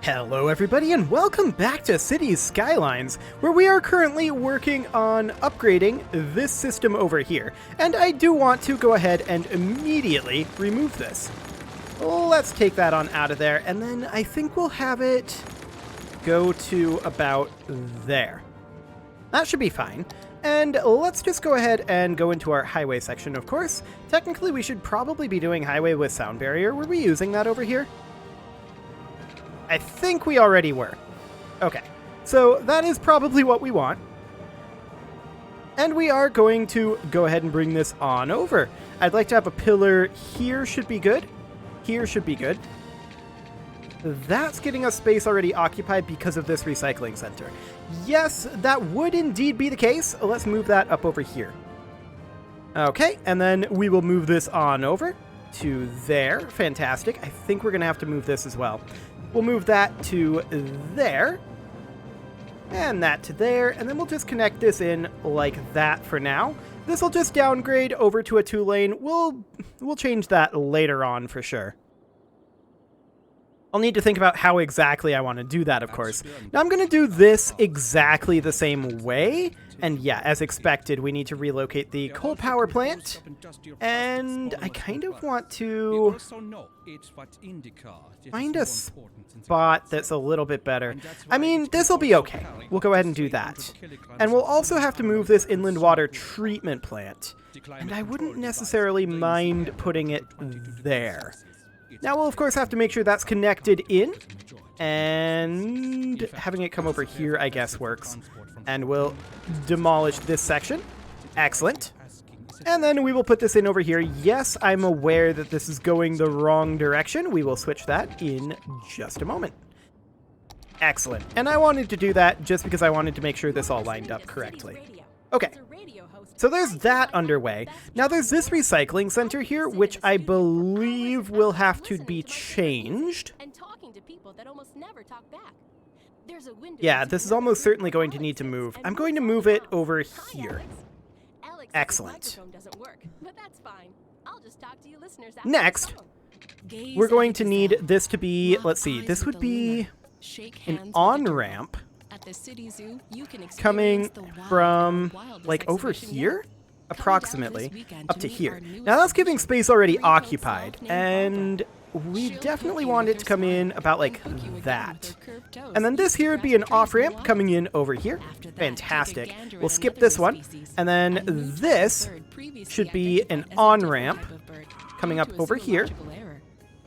Hello everybody and welcome back to Cities Skylines, where we are currently working on upgrading this system over here. And I do want to go ahead and immediately remove this. Let's take that on out of there, and then I think we'll have it go to about there. That should be fine. And let's just go ahead and go into our highway section, of course. Technically, we should probably be doing highway with sound barrier. Were we using that over here? I think we already were. Okay, so that is probably what we want. And we are going to go ahead and bring this on over. I'd like to have a pillar here, should be good. Here should be good. That's getting us space already occupied because of this recycling center. Yes, that would indeed be the case. Let's move that up over here. Okay, and then we will move this on over to there. Fantastic. I think we're going to have to move this as well. We'll move that to there, and that to there, and then we'll just connect this in like that for now. This will just downgrade over to a 2-lane. We'll change that later on for sure. I'll need to think about how exactly I want to do that, of course. Now I'm going to do this exactly the same way. And yeah, as expected, we need to relocate the coal power plant. And I kind of want to find a spot that's a little bit better. I mean, this will be okay. We'll go ahead and do that. And we'll also have to move this inland water treatment plant. And I wouldn't necessarily mind putting it there. Now we'll of course have to make sure that's connected in, and having it come over here I guess works. And we'll demolish this section. Excellent. And then we will put this in over here. Yes, I'm aware that this is going the wrong direction. We will switch that in just a moment. Excellent. And I wanted to do that just because I wanted to make sure this all lined up correctly. Okay. So there's that underway. Now there's this recycling center here, which I believe will have to be changed. Yeah, this is almost certainly going to need to move. I'm going to move it over here. Excellent. Next, we're going to need this to be, let's see, this would be an on-ramp coming from, like, over here? Approximately. Up to here. Now, that's giving space already occupied, and we definitely want it to come in about like that. And then this here would be an off-ramp coming in over here. Fantastic. We'll skip this one. And then this should be an on-ramp coming up over here.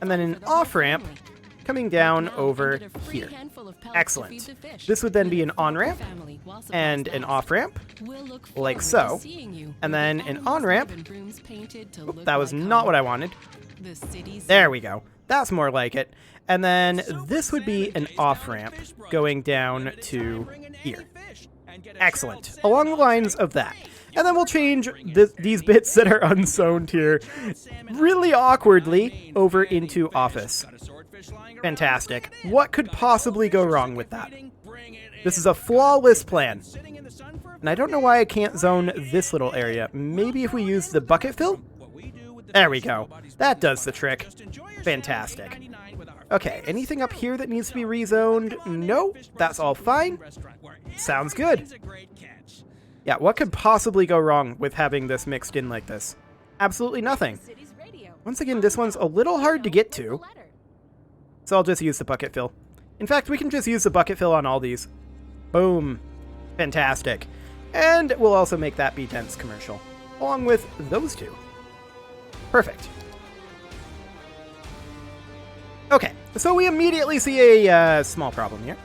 And then an off-ramp coming down over here. Excellent. This would then be an on-ramp and an off-ramp, like so. And then an on-ramp. Oop, that was not what I wanted. There we go. That's more like it. And then this would be an off-ramp going down to here. Excellent. Along the lines of that. And then we'll change these bits that are unzoned here really awkwardly over into office. Fantastic. What could possibly go wrong with that? This is a flawless plan. And I don't know why I can't zone this little area. Maybe if we use the bucket fill? There we go. That does the trick. Fantastic. Okay, anything up here that needs to be rezoned? No, that's all fine. Sounds good. Yeah, what could possibly go wrong with having this mixed in like this? Absolutely nothing. Once again, this one's a little hard to get to. So I'll just use the bucket fill. In fact, we can just use the bucket fill on all these. Boom. Fantastic. And we'll also make that be dense commercial, along with those two. Perfect. Okay, so we immediately see a small problem here.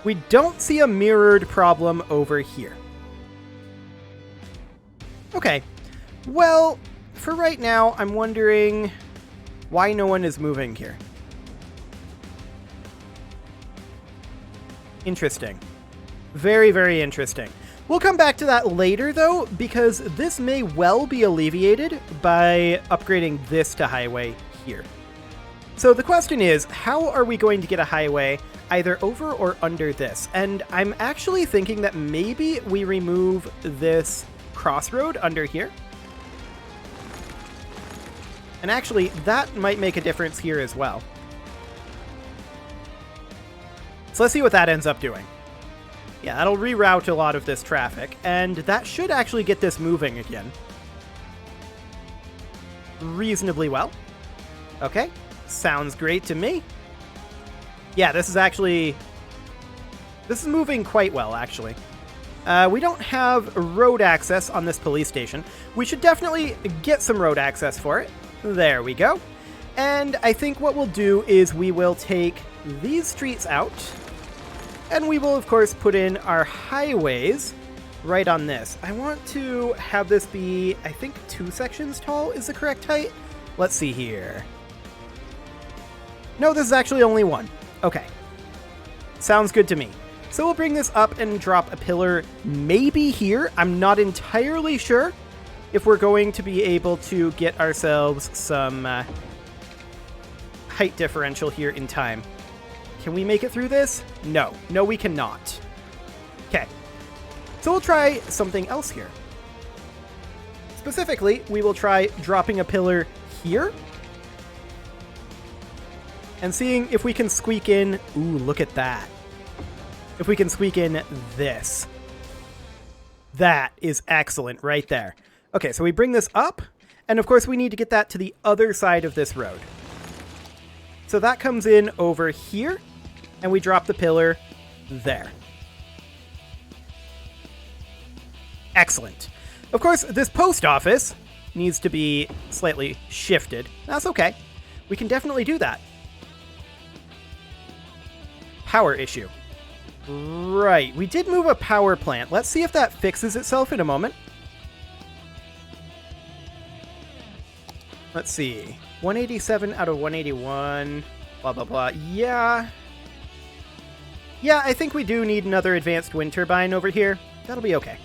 We don't see a mirrored problem over here. Okay, well, for right now, I'm wondering why no one is moving here. Interesting. Very, very interesting. We'll come back to that later, though, because this may well be alleviated by upgrading this to highway here. So the question is, how are we going to get a highway either over or under this? And I'm actually thinking that maybe we remove this crossroad under here. And actually, that might make a difference here as well. So let's see what that ends up doing. Yeah, that'll reroute a lot of this traffic, and that should actually get this moving again. Reasonably well. Okay, sounds great to me. Yeah, this is moving quite well, actually. We don't have road access on this police station. We should definitely get some road access for it. There we go. And I think what we'll do is we will take these streets out, and we will, of course, put in our highways right on this. I want to have this be, I think, 2 sections tall is the correct height. Let's see here. No, this is actually only 1. Okay. Sounds good to me. So we'll bring this up and drop a pillar maybe here. I'm not entirely sure if we're going to be able to get ourselves some height differential here in time. Can we make it through this? No. No, we cannot. Okay. So we'll try something else here. Specifically, we will try dropping a pillar here and seeing if we can squeak in... Ooh, look at that. If we can squeak in this. That is excellent right there. Okay, so we bring this up, and of course we need to get that to the other side of this road. So that comes in over here, and we drop the pillar there. Excellent. Of course, this post office needs to be slightly shifted. That's okay. We can definitely do that. Power issue. Right, we did move a power plant. Let's see if that fixes itself in a moment. Let's see. 187 out of 181. Blah, blah, blah. Yeah. Yeah, I think we do need another advanced wind turbine over here. That'll be okay.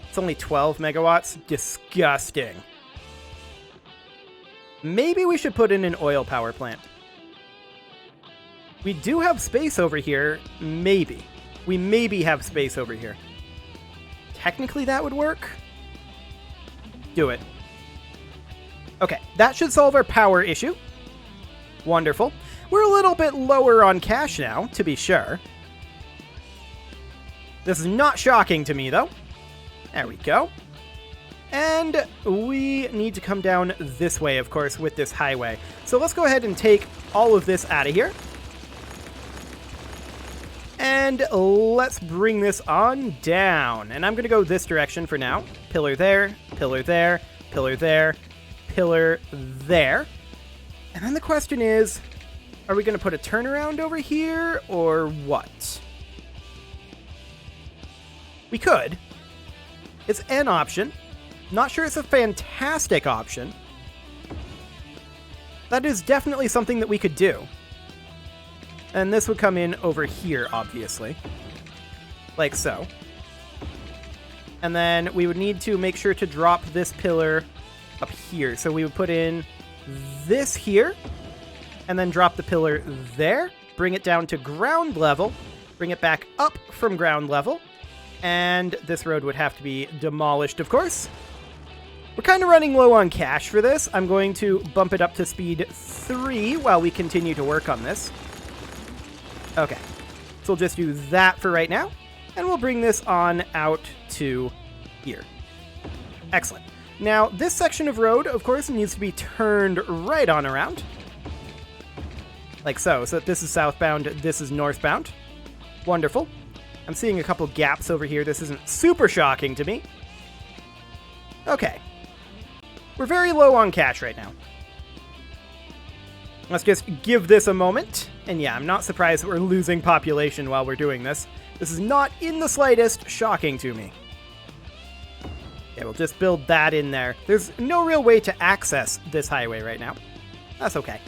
It's only 12 megawatts. Disgusting. Maybe we should put in an oil power plant. We do have space over here. Maybe. We maybe have space over here. Technically, that would work. Do it. Okay, that should solve our power issue. Wonderful. We're a little bit lower on cash now, to be sure. This is not shocking to me, though. There we go. And we need to come down this way, of course, with this highway. So let's go ahead and take all of this out of here. And let's bring this on down. And I'm going to go this direction for now. Pillar there, pillar there, pillar there, pillar there. And then the question is, are we going to put a turnaround over here or what? We could. It's an option. Not sure it's a fantastic option. That is definitely something that we could do. And this would come in over here, obviously. Like so. And then we would need to make sure to drop this pillar up here. So we would put in this here, and then drop the pillar there, bring it down to ground level, bring it back up from ground level, and this road would have to be demolished, of course. We're kind of running low on cash for this. I'm going to bump it up to speed 3 while we continue to work on this. Okay, so we'll just do that for right now, and we'll bring this on out to here. Excellent. Now, this section of road, of course, needs to be turned right on around. Like so. So this is southbound, this is northbound. Wonderful. I'm seeing a couple gaps over here. This isn't super shocking to me. Okay. We're very low on cash right now. Let's just give this a moment. And yeah, I'm not surprised that we're losing population while we're doing this. This is not in the slightest shocking to me. Yeah, we'll just build that in there. There's no real way to access this highway right now. That's okay.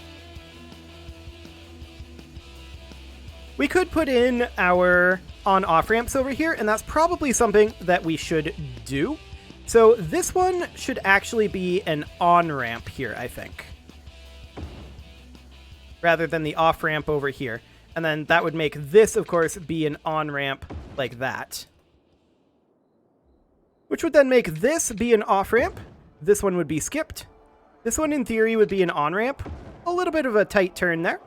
We could put in our on-off ramps over here, and that's probably something that we should do. So this one should actually be an on-ramp here, I think, rather than the off-ramp over here. And then that would make this, of course, be an on-ramp like that. Which would then make this be an off-ramp. This one would be skipped. This one, in theory, would be an on-ramp. A little bit of a tight turn there.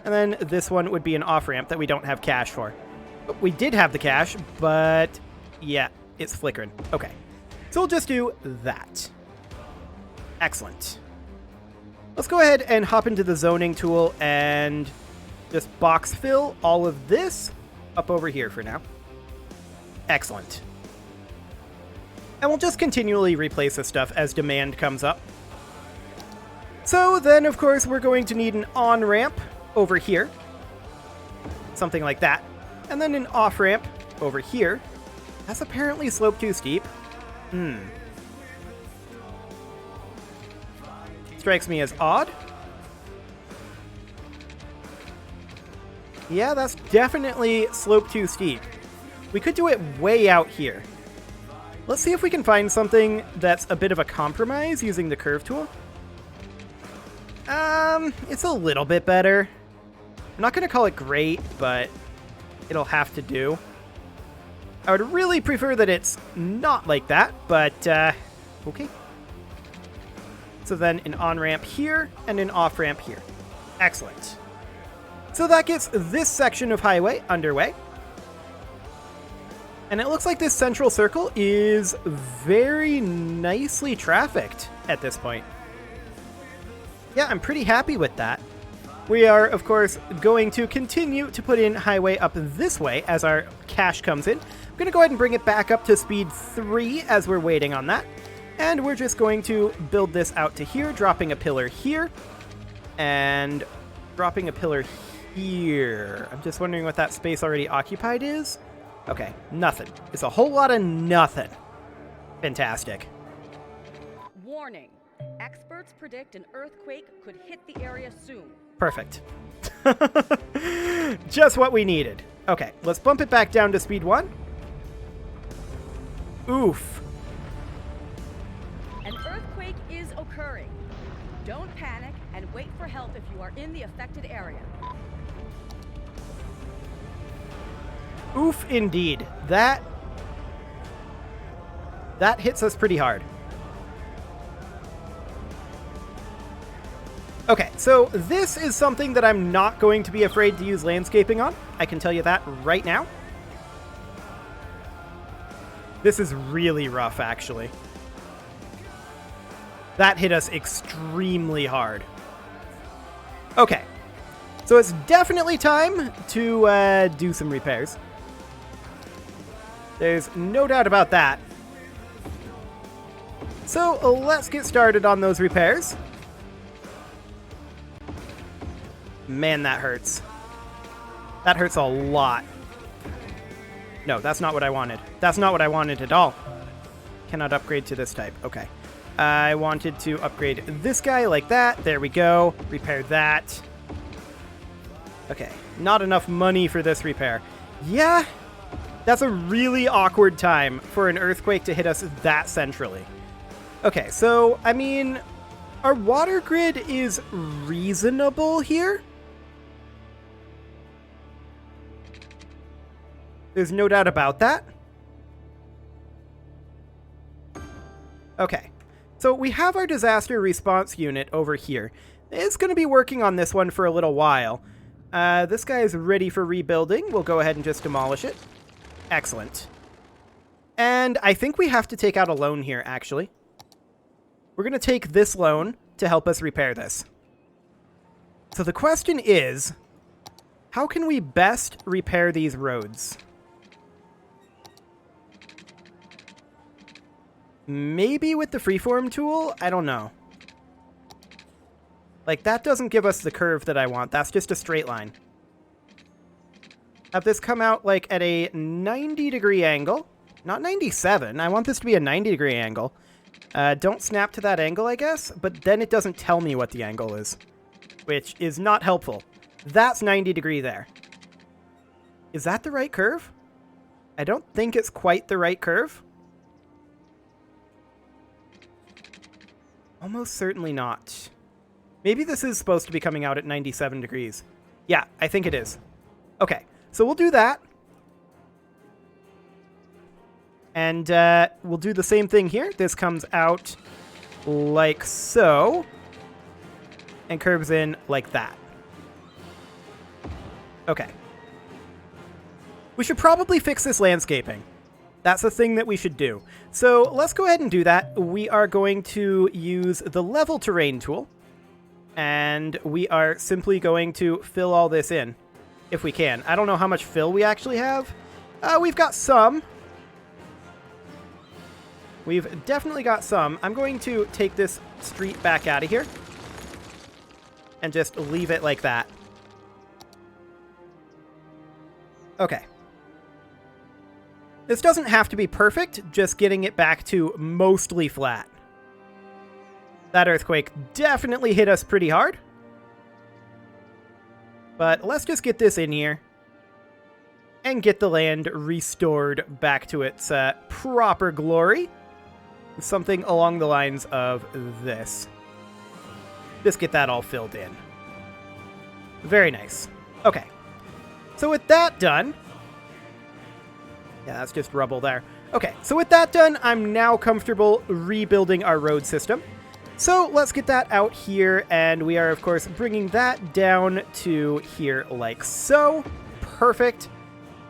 And then this one would be an off-ramp that we don't have cash for. We did have the cash, but yeah, it's flickering. Okay, so we'll just do that. Excellent. Let's go ahead and hop into the zoning tool and just box fill all of this up over here for now. Excellent. And we'll just continually replace this stuff as demand comes up. So then, of course, we're going to need an on-ramp over here. Something like that. And then an off-ramp over here. That's apparently sloped too steep. Strikes me as odd. Yeah, that's definitely sloped too steep. We could do it way out here. Let's see if we can find something that's a bit of a compromise using the curve tool. It's a little bit better. I'm not going to call it great, but it'll have to do. I would really prefer that it's not like that, but okay. So then an on-ramp here and an off-ramp here. Excellent. So that gets this section of highway underway. And it looks like this central circle is very nicely trafficked at this point. Yeah, I'm pretty happy with that. We are, of course, going to continue to put in highway up this way as our cash comes in. I'm going to go ahead and bring it back up to speed 3 as we're waiting on that. And we're just going to build this out to here, dropping a pillar here, and dropping a pillar here. I'm just wondering what that space already occupied is. Okay, nothing. It's a whole lot of nothing. Fantastic. Warning. Experts predict an earthquake could hit the area soon. Perfect. Just what we needed. Okay, let's bump it back down to speed 1. Oof. An earthquake is occurring. Don't panic and wait for help if you are in the affected area. Oof, indeed. That hits us pretty hard. Okay, so this is something that I'm not going to be afraid to use landscaping on. I can tell you that right now. This is really rough, actually. That hit us extremely hard. Okay, so it's definitely time to do some repairs. There's no doubt about that. So let's get started on those repairs. Man, that hurts. That hurts a lot. No, that's not what I wanted. That's not what I wanted at all. Cannot upgrade to this type. Okay. I wanted to upgrade this guy like that. There we go. Repair that. Okay. Not enough money for this repair. Yeah. That's a really awkward time for an earthquake to hit us that centrally. Okay, so, I mean, our water grid is reasonable here. There's no doubt about that. Okay, so we have our disaster response unit over here. It's going to be working on this one for a little while. This guy is ready for rebuilding. We'll go ahead and just demolish it. Excellent. And I think we have to take out a loan here, actually. We're going to take this loan to help us repair this. So the question is, how can we best repair these roads? Maybe with the freeform tool? I don't know. Like, that doesn't give us the curve that I want. That's just a straight line. Have this come out, like, at a 90-degree angle. Not 97. I want this to be a 90-degree angle. Don't snap to that angle, I guess. But then it doesn't tell me what the angle is. Which is not helpful. That's 90 degree there. Is that the right curve? I don't think it's quite the right curve. Almost certainly not. Maybe this is supposed to be coming out at 97 degrees. Yeah, I think it is. Okay, so we'll do that. And we'll do the same thing here. This comes out like so. And curves in like that. Okay. We should probably fix this landscaping. That's the thing that we should do. So let's go ahead and do that. We are going to use the level terrain tool. And we are simply going to fill all this in. If we can. I don't know how much fill we actually have. We've got some. We've definitely got some. I'm going to take this street back out of here. And just leave it like that. Okay. This doesn't have to be perfect, just getting it back to mostly flat. That earthquake definitely hit us pretty hard. But let's just get this in here. And get the land restored back to its proper glory. Something along the lines of this. Just get that all filled in. Very nice. Okay. So with that done... Yeah, that's just rubble there. Okay, so with that done, I'm now comfortable rebuilding our road system. So let's get that out here, and we are, of course, bringing that down to here like so. Perfect.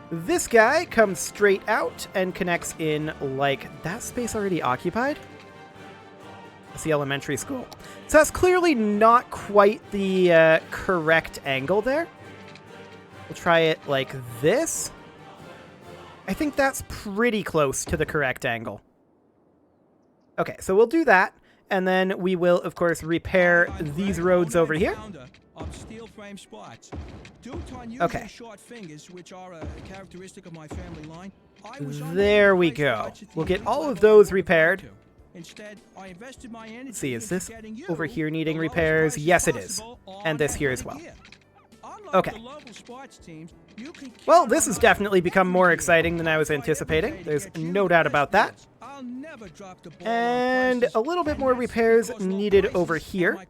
This guy comes straight out and connects in like that space already occupied. That's the elementary school. So that's clearly not quite the correct angle there. We'll try it like this. I think that's pretty close to the correct angle. Okay, so we'll do that, and then we will, of course, repair these roads over here. Okay. There we go. We'll get all of those repaired. Let's see, is this over here needing repairs? Yes, it is. And this here as well. Okay. Well, this has definitely become more exciting than I was anticipating. There's no doubt about that. And a little bit more repairs needed over here.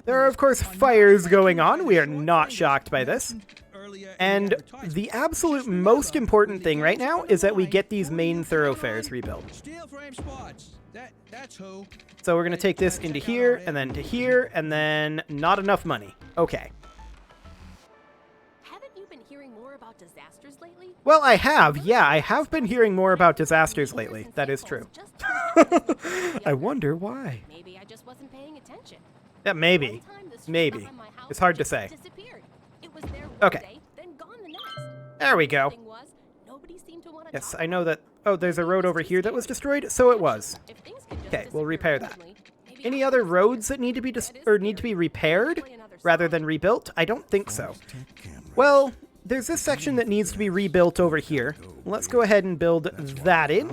There are, of course, fires going on. We are not shocked by this. And the absolute most important thing right now is that we get these main thoroughfares rebuilt. So we're going to take this into here, and then to here, and then not enough money. Okay. Disasters lately? Well, I have. Yeah, I have been hearing more about disasters lately. That is true. I wonder why. Maybe I just wasn't paying attention. Yeah, maybe. Maybe. It's hard to say. Okay. There we go. Yes, I know that... Oh, there's a road over here that was destroyed? So it was. Okay, we'll repair that. Any other roads that need to be repaired rather than rebuilt? I don't think so. Well... There's this section that needs to be rebuilt over here. Let's go ahead and build that in.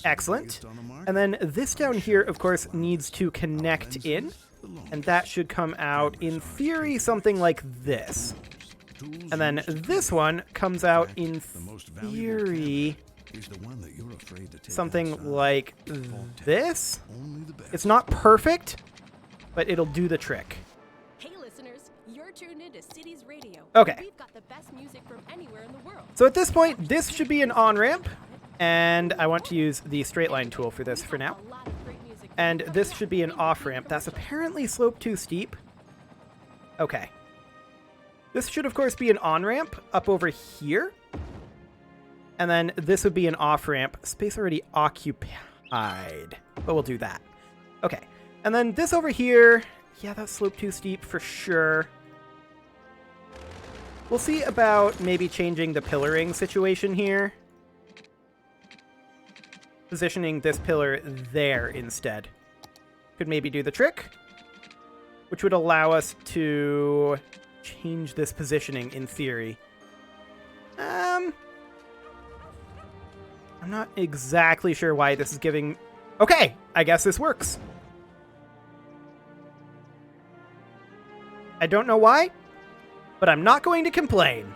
Excellent. And then this down here, of course, needs to connect in. And that should come out, in theory, something like this. And then this one comes out, in theory, something like this. It's not perfect, but it'll do the trick. Okay. So at this point, this should be an on-ramp, and I want to use the straight line tool for this for now. And this should be an off-ramp. That's apparently sloped too steep. Okay. This should, of course, be an on-ramp up over here. And then this would be an off-ramp. Space already occupied, but we'll do that. Okay. And then this over here, yeah, that's sloped too steep for sure. We'll see about maybe changing the pillaring situation here. Positioning this pillar there instead. Could maybe do the trick. Which would allow us to change this positioning in theory. I'm not exactly sure why this is giving... Okay, I guess this works. I don't know why. But I'm not going to complain.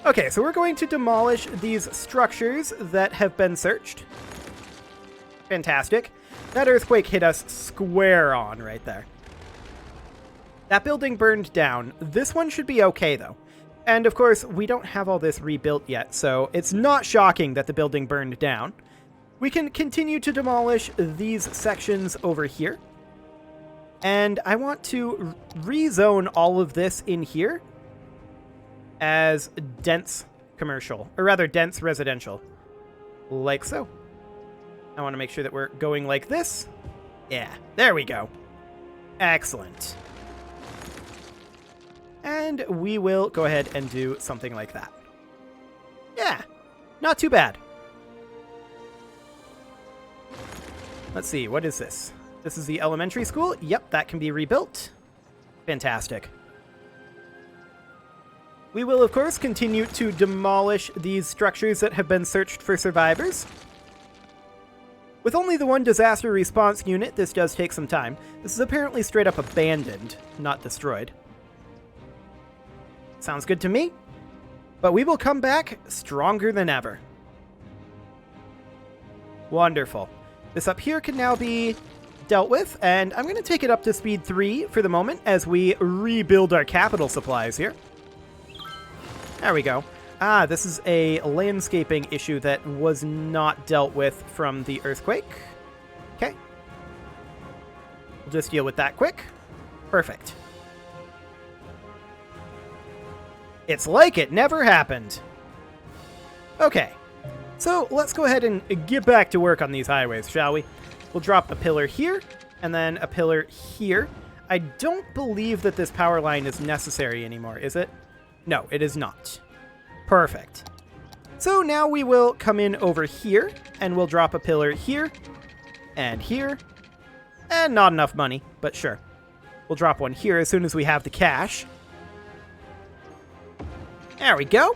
Okay, so we're going to demolish these structures that have been searched. Fantastic. That earthquake hit us square on right there. That building burned down. This one should be okay, though. And, of course, we don't have all this rebuilt yet, so it's not shocking that the building burned down. We can continue to demolish these sections over here. And I want to rezone all of this in here as dense commercial, or rather dense residential. Like so. I want to make sure that we're going like this. Yeah, there we go. Excellent. And we will go ahead and do something like that. Yeah, not too bad. Let's see, what is this? This is the elementary school. Yep, that can be rebuilt. Fantastic. We will, of course, continue to demolish these structures that have been searched for survivors. With only the one disaster response unit, this does take some time. This is apparently straight up abandoned, not destroyed. Sounds good to me. But we will come back stronger than ever. Wonderful. This up here can now be dealt with, and I'm going to take it up to speed 3 for the moment as we rebuild our capital supplies here. There we go. Ah, this is a landscaping issue that was not dealt with from the earthquake. Okay. We'll just deal with that quick. Perfect. It's like it never happened. Okay. So let's go ahead and get back to work on these highways, shall we? We'll drop a pillar here, and then a pillar here. I don't believe that this power line is necessary anymore, is it? No, it is not. Perfect. So now we will come in over here, and we'll drop a pillar here, and here, and not enough money, but sure. We'll drop one here as soon as we have the cash. There we go.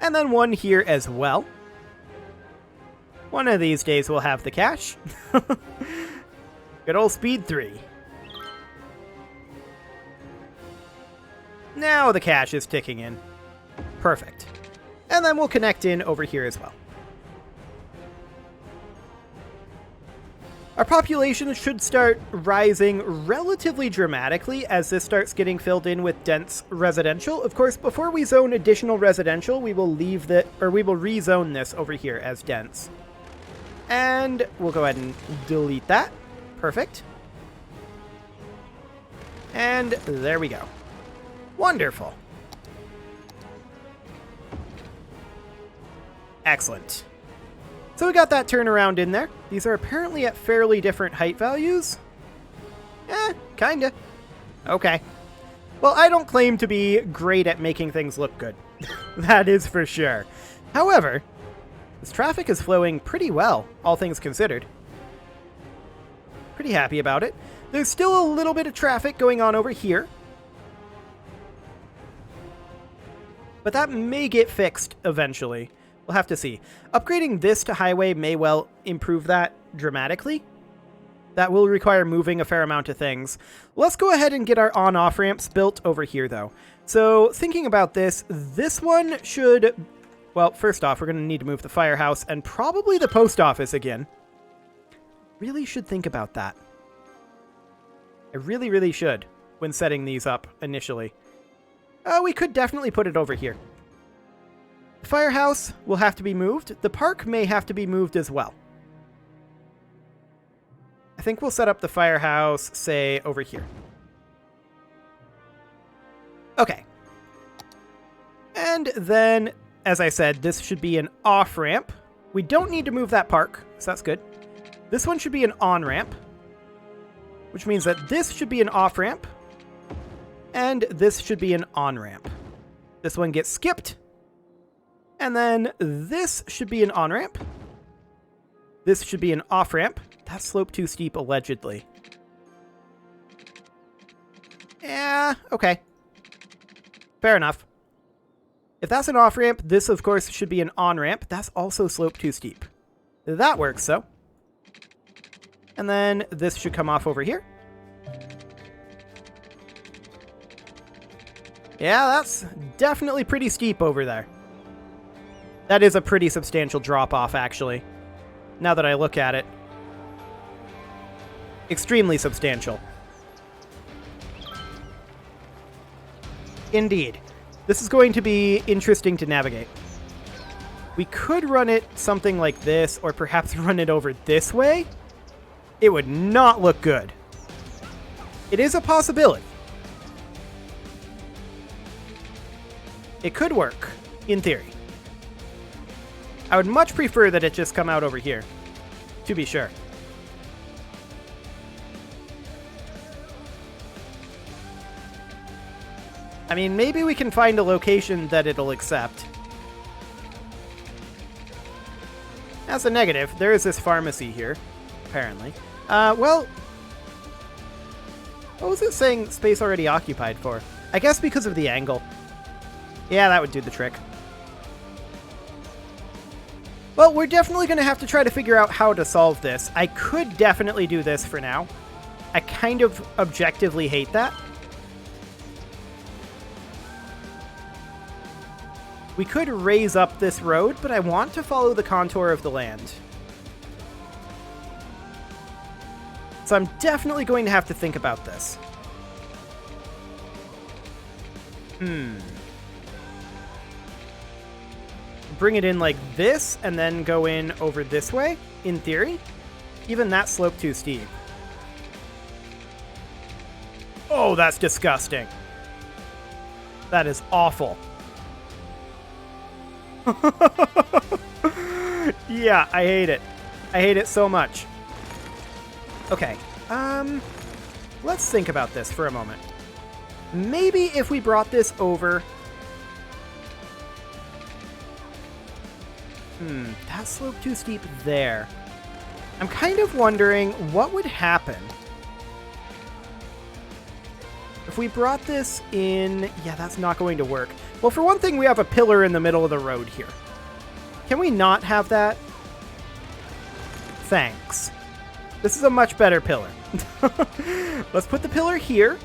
And then one here as well. One of these days we'll have the cash. Good old speed 3. Now the cash is ticking in. Perfect. And then we'll connect in over here as well. Our population should start rising relatively dramatically as this starts getting filled in with dense residential. Of course, before we zone additional residential, we will leave that, or we will rezone this over here as dense. And we'll go ahead and delete that. Perfect. And there we go. Wonderful. Excellent. So we got that turnaround in there. These are apparently at fairly different height values. Kinda. Okay. Well, I don't claim to be great at making things look good. That is for sure. However, this traffic is flowing pretty well, all things considered. Pretty happy about it. There's still a little bit of traffic going on over here. But that may get fixed eventually. We'll have to see. Upgrading this to highway may well improve that dramatically. That will require moving a fair amount of things. Let's go ahead and get our on-off ramps built over here, though. So, thinking about this one should... Well, first off, we're going to need to move the firehouse and probably the post office again. Really should think about that. I really, really should when setting these up initially. We could definitely put it over here. The firehouse will have to be moved. The park may have to be moved as well. I think we'll set up the firehouse, say, over here. Okay. And then, as I said, this should be an off-ramp. We don't need to move that park, so that's good. This one should be an on-ramp, which means that this should be an off-ramp, and this should be an on-ramp. This one gets skipped. And then this should be an on-ramp. This should be an off-ramp. That slope too steep, allegedly. Yeah, okay. Fair enough. If that's an off-ramp, this, of course, should be an on-ramp. That's also slope too steep. That works, though. And then this should come off over here. Yeah, that's definitely pretty steep over there. That is a pretty substantial drop-off, actually, now that I look at it. Extremely substantial. Indeed. This is going to be interesting to navigate. We could run it something like this, or perhaps run it over this way. It would not look good. It is a possibility. It could work, in theory. I would much prefer that it just come out over here, to be sure. I mean, maybe we can find a location that it'll accept. As a negative, there is this pharmacy here, apparently. Well, what was it saying space already occupied for? I guess because of the angle. Yeah, that would do the trick. Well, we're definitely going to have to try to figure out how to solve this. I could definitely do this for now. I kind of objectively hate that. We could raise up this road, but I want to follow the contour of the land. So I'm definitely going to have to think about this. Bring it in like this, and then go in over this way, in theory. Even that slope too steep. Oh, that's disgusting. That is awful. Yeah, I hate it. I hate it so much. Okay, let's think about this for a moment. Maybe if we brought this over... that slope too steep there. I'm kind of wondering what would happen if we brought this in... Yeah, that's not going to work. Well, for one thing, we have a pillar in the middle of the road here. Can we not have that? Thanks. This is a much better pillar. Let's put the pillar here.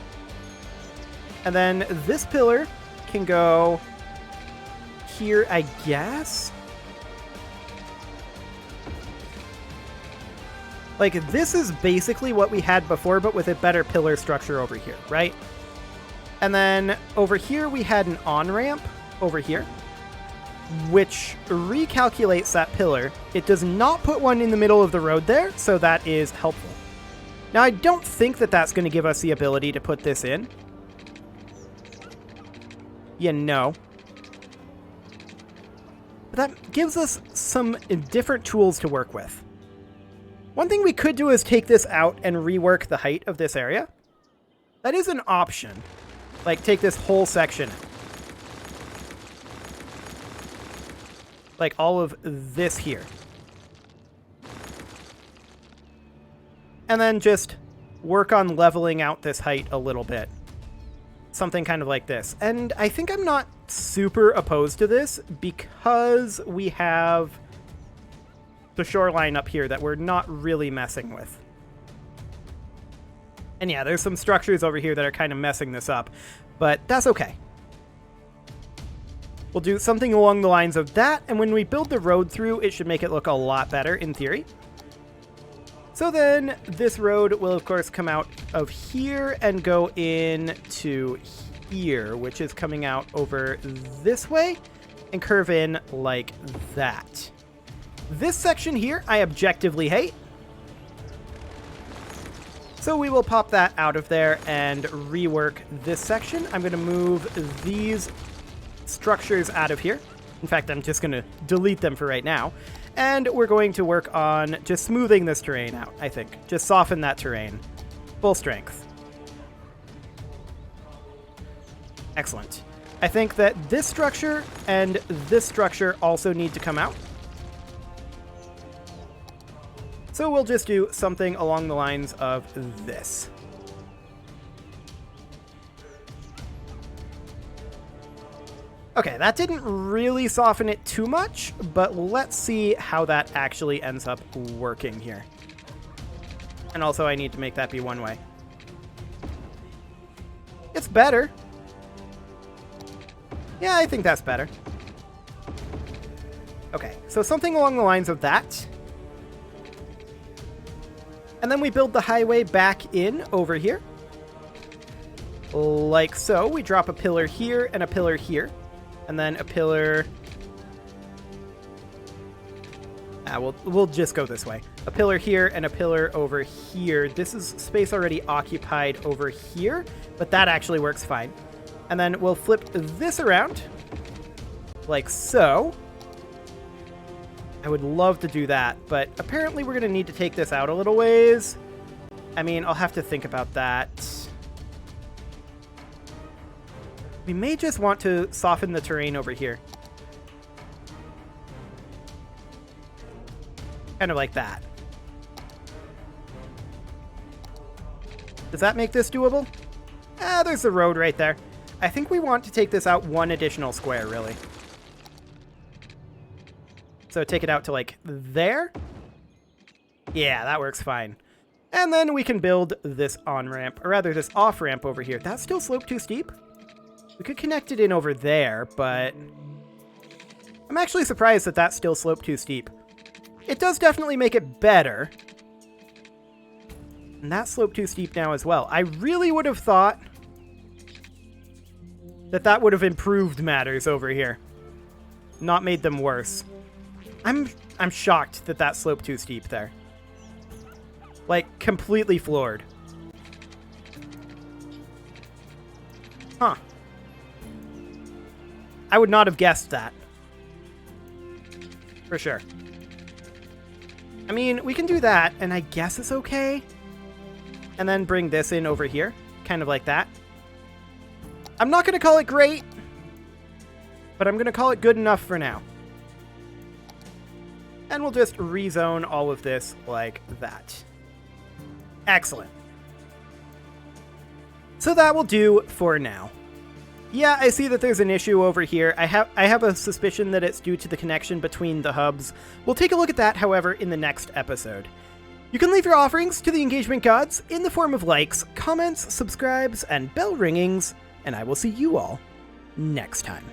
And then this pillar can go here, I guess. Like, this is basically what we had before, but with a better pillar structure over here, right? And then over here, we had an on-ramp over here, which recalculates that pillar. It does not put one in the middle of the road there, so that is helpful. Now, I don't think that that's going to give us the ability to put this in. Yeah, no. But that gives us some different tools to work with. One thing we could do is take this out and rework the height of this area. That is an option. Like, take this whole section. Like, all of this here. And then just work on leveling out this height a little bit. Something kind of like this. And I think I'm not super opposed to this because we have the shoreline up here that we're not really messing with. And yeah, there's some structures over here that are kind of messing this up, but that's okay. We'll do something along the lines of that, and when we build the road through, it should make it look a lot better in theory. So then this road will of course come out of here and go in to here, which is coming out over this way and curve in like that. This section here, I objectively hate. So we will pop that out of there and rework this section. I'm going to move these structures out of here. In fact, I'm just going to delete them for right now. And we're going to work on just smoothing this terrain out, I think. Just soften that terrain. Full strength. Excellent. I think that this structure and this structure also need to come out. So we'll just do something along the lines of this. Okay, that didn't really soften it too much, but let's see how that actually ends up working here. And also I need to make that be one way. It's better. Yeah, I think that's better. Okay, so something along the lines of that. And then we build the highway back in over here. Like so. We drop a pillar here and a pillar here. And then a pillar... we'll just go this way. A pillar here and a pillar over here. This is space already occupied over here, but that actually works fine. And then we'll flip this around like so. I would love to do that, but apparently we're going to need to take this out a little ways. I mean, I'll have to think about that. We may just want to soften the terrain over here. Kind of like that. Does that make this doable? Ah, there's the road right there. I think we want to take this out one additional square, really. So take it out to, like, there? Yeah, that works fine. And then we can build this on-ramp, or rather this off-ramp over here. That's still sloped too steep? We could connect it in over there, but I'm actually surprised that that's still sloped too steep. It does definitely make it better. And that's sloped too steep now as well. I really would have thought that that would have improved matters over here. Not made them worse. I'm shocked that that sloped too steep there. Like, completely floored. Huh. I would not have guessed that. For sure. I mean, we can do that, and I guess it's okay. And then bring this in over here. Kind of like that. I'm not going to call it great, but I'm going to call it good enough for now. And we'll just rezone all of this like that. Excellent. So that will do for now. Yeah, I see that there's an issue over here. I have a suspicion that it's due to the connection between the hubs. We'll take a look at that, however, in the next episode. You can leave your offerings to the engagement gods in the form of likes, comments, subscribes, and bell ringings, and I will see you all next time.